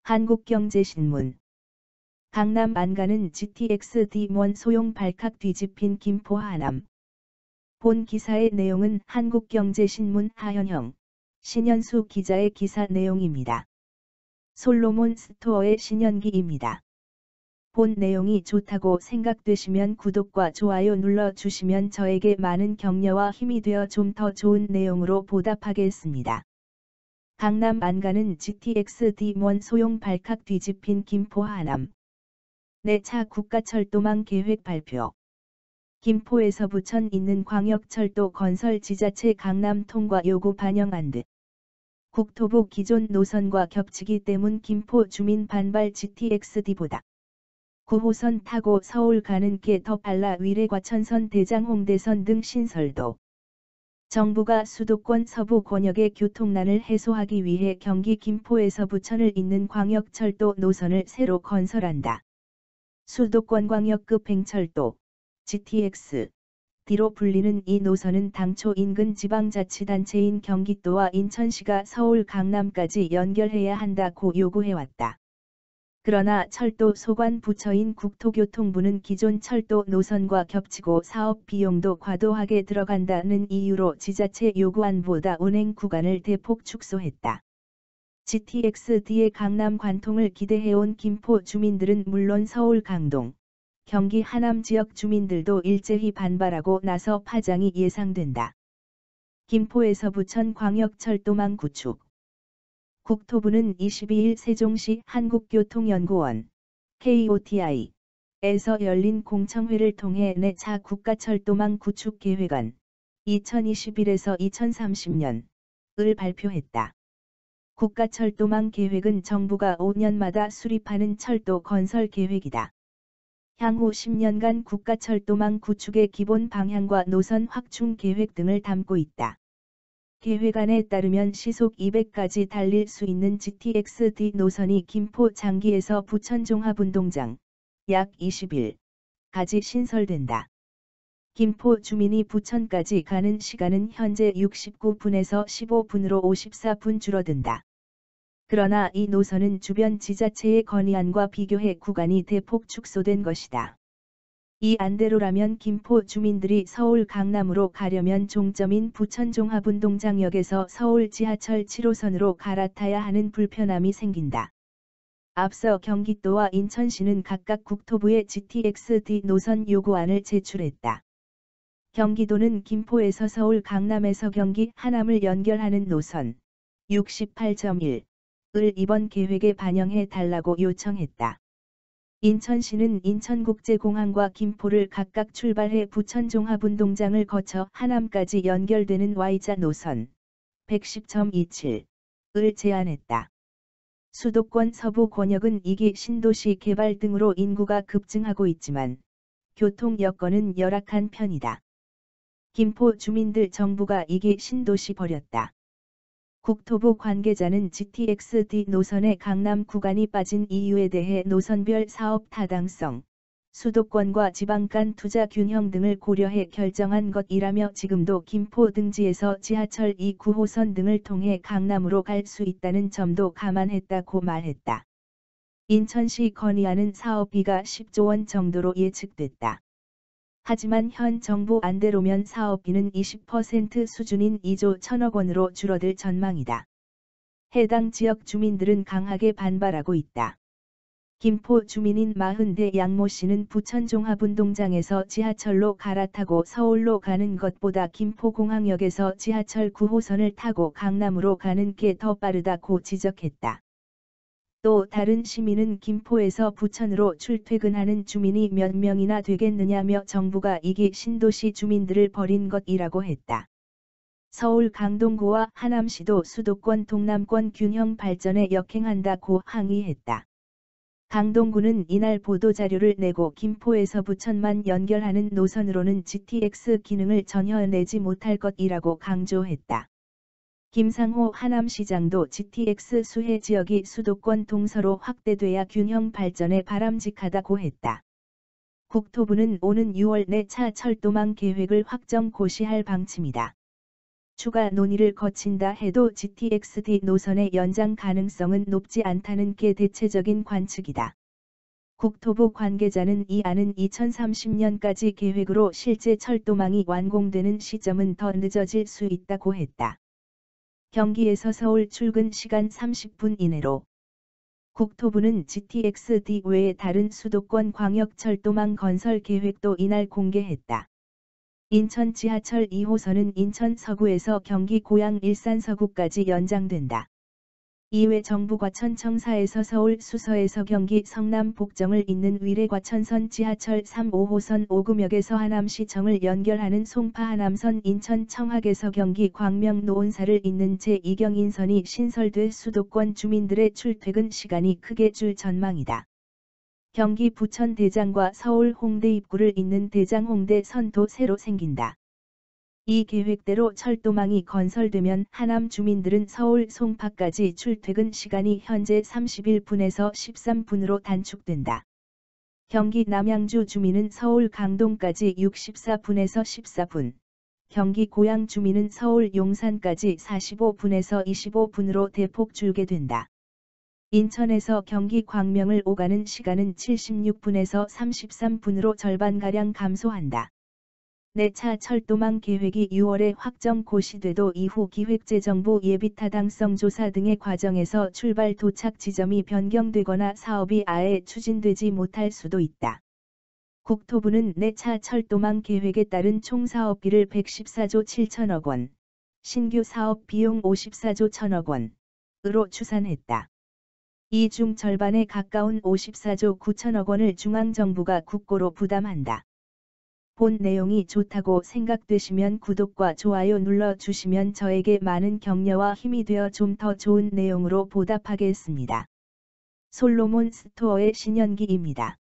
한국경제신문. 강남 안가는 GTX D1 소형 발칵 뒤집힌 김포 하남. 본 기사의 내용은 한국경제신문 하현형, 신현수 기자의 기사 내용입니다. 솔로몬 스토어의 신현기입니다. 본 내용이 좋다고 생각되시면 구독과 좋아요 눌러주시면 저에게 많은 격려와 힘이 되어 좀 더 좋은 내용으로 보답하겠습니다. 강남 안가는 GTX D1 소형 발칵 뒤집힌 김포 하남. 내차 국가철도망 계획 발표. 김포에서 부천 있는 광역철도 건설 지자체 강남 통과 요구 반영한 듯. 국토부 기존 노선과 겹치기 때문 김포 주민 반발. GTX-D보다 9호선 타고 서울 가는 게 더 빨라. 위례과천선 대장홍대선 등 신설도. 정부가 수도권 서부 권역의 교통난을 해소하기 위해 경기 김포에서 부천을 잇는 광역철도 노선을 새로 건설한다. 수도권 광역급 행철도 GTX D로 불리는 이 노선은 당초 인근 지방자치단체인 경기도와 인천시가 서울 강남까지 연결해야 한다고 요구해왔다. 그러나 철도 소관 부처인 국토교통부는 기존 철도 노선과 겹치고 사업 비용도 과도하게 들어간다는 이유로 지자체 요구안보다 운행 구간을 대폭 축소했다. GTX-D의 강남 관통을 기대해온 김포 주민들은 물론 서울 강동, 경기 하남 지역 주민들도 일제히 반발하고 나서 파장이 예상된다. 김포에서 부천 광역철도망 구축. 국토부는 22일 세종시 한국교통연구원 KOTI에서 열린 공청회를 통해 내차 국가철도망 구축 계획안 2021에서 2030년을 발표했다. 국가철도망 계획은 정부가 5년마다 수립하는 철도 건설 계획이다. 향후 10년간 국가철도망 구축의 기본 방향과 노선 확충 계획 등을 담고 있다. 계획안에 따르면 시속 200까지 달릴 수 있는 GTX-D 노선이 김포 장기에서 부천 종합운동장 약 20일까지 신설된다. 김포 주민이 부천까지 가는 시간은 현재 69분에서 15분으로 54분 줄어든다. 그러나 이 노선은 주변 지자체의 건의안과 비교해 구간이 대폭 축소된 것이다. 이 안대로라면 김포 주민들이 서울 강남으로 가려면 종점인 부천 종합운동장역에서 서울 지하철 7호선으로 갈아타야 하는 불편함이 생긴다. 앞서 경기도와 인천시는 각각 국토부에 GTX-D 노선 요구안을 제출했다. 경기도는 김포에서 서울 강남에서 경기 하남을 연결하는 노선 68.1을 이번 계획에 반영해 달라고 요청했다. 인천시는 인천국제공항과 김포를 각각 출발해 부천 종합운동장을 거쳐 하남까지 연결되는 Y자 노선 110.27을 제안했다. 수도권 서부 권역은 2기 신도시 개발 등으로 인구가 급증하고 있지만 교통 여건은 열악한 편이다. 김포 주민들 정부가 2기 신도시 버렸다. 국토부 관계자는 GTX-D 노선의 강남 구간이 빠진 이유에 대해 노선별 사업 타당성, 수도권과 지방 간 투자 균형 등을 고려해 결정한 것이라며 지금도 김포 등지에서 지하철 2, 9호선 등을 통해 강남으로 갈 수 있다는 점도 감안했다고 말했다. 인천시 건의안은 사업비가 10조 원 정도로 예측됐다. 하지만 현 정부 안대로면 사업비는 20% 수준인 2조 1천억 원으로 줄어들 전망이다. 해당 지역 주민들은 강하게 반발하고 있다. 김포 주민인 마흔대 양모 씨는 부천 종합운동장에서 지하철로 갈아타고 서울로 가는 것보다 김포공항역에서 지하철 9호선을 타고 강남으로 가는 게 더 빠르다고 지적했다. 또 다른 시민은 김포에서 부천으로 출퇴근하는 주민이 몇 명이나 되겠느냐며 정부가 2기 신도시 주민들을 버린 것이라고 했다. 서울 강동구와 하남시도 수도권 동남권 균형 발전에 역행한다고 항의했다. 강동구는 이날 보도자료를 내고 김포에서 부천만 연결하는 노선으로는 GTX 기능을 전혀 내지 못할 것이라고 강조했다. 김상호 하남시장도 GTX 수혜 지역이 수도권 동서로 확대돼야 균형 발전에 바람직하다고 했다. 국토부는 오는 6월 내차 철도망 계획을 확정 고시할 방침이다. 추가 논의를 거친다 해도 GTX-D 노선의 연장 가능성은 높지 않다는 게 대체적인 관측이다. 국토부 관계자는 이 안은 2030년까지 계획으로 실제 철도망이 완공되는 시점은 더 늦어질 수 있다고 했다. 경기에서 서울 출근 시간 30분 이내로. 국토부는 GTX-D 외에 다른 수도권 광역철도망 건설 계획도 이날 공개했다. 인천 지하철 2호선은 인천 서구에서 경기 고양 일산 서구까지 연장된다. 이외 정부 과천청사에서 서울 수서에서 경기 성남 복정을 잇는 위례과천선 지하철 3, 5호선 오금역에서 하남시청을 연결하는 송파 하남선 인천 청학에서 경기 광명 노원사를 잇는 제2경인선이 신설돼 수도권 주민들의 출퇴근 시간이 크게 줄 전망이다. 경기 부천 대장과 서울 홍대 입구를 잇는 대장 홍대 선도 새로 생긴다. 이 계획대로 철도망이 건설되면 하남 주민들은 서울 송파까지 출퇴근 시간이 현재 31분에서 13분으로 단축된다. 경기 남양주 주민은 서울 강동까지 64분에서 14분, 경기 고양 주민은 서울 용산까지 45분에서 25분으로 대폭 줄게 된다. 인천에서 경기 광명을 오가는 시간은 76분에서 33분으로 절반가량 감소한다. 내차 철도망 계획이 6월에 확정 고시돼도 이후 기획재정부 예비타당성 조사 등의 과정에서 출발 도착 지점이 변경되거나 사업이 아예 추진되지 못할 수도 있다. 국토부는 내차 철도망 계획에 따른 총 사업비를 114조 7천억 원, 신규 사업 비용 54조 1천억 원으로 추산했다. 이 중 절반에 가까운 54조 9천억 원을 중앙정부가 국고로 부담한다. 본 내용이 좋다고 생각되시면 구독과 좋아요 눌러주시면 저에게 많은 격려와 힘이 되어 좀 더 좋은 내용으로 보답하겠습니다. 솔로몬 스토어의 신현기입니다.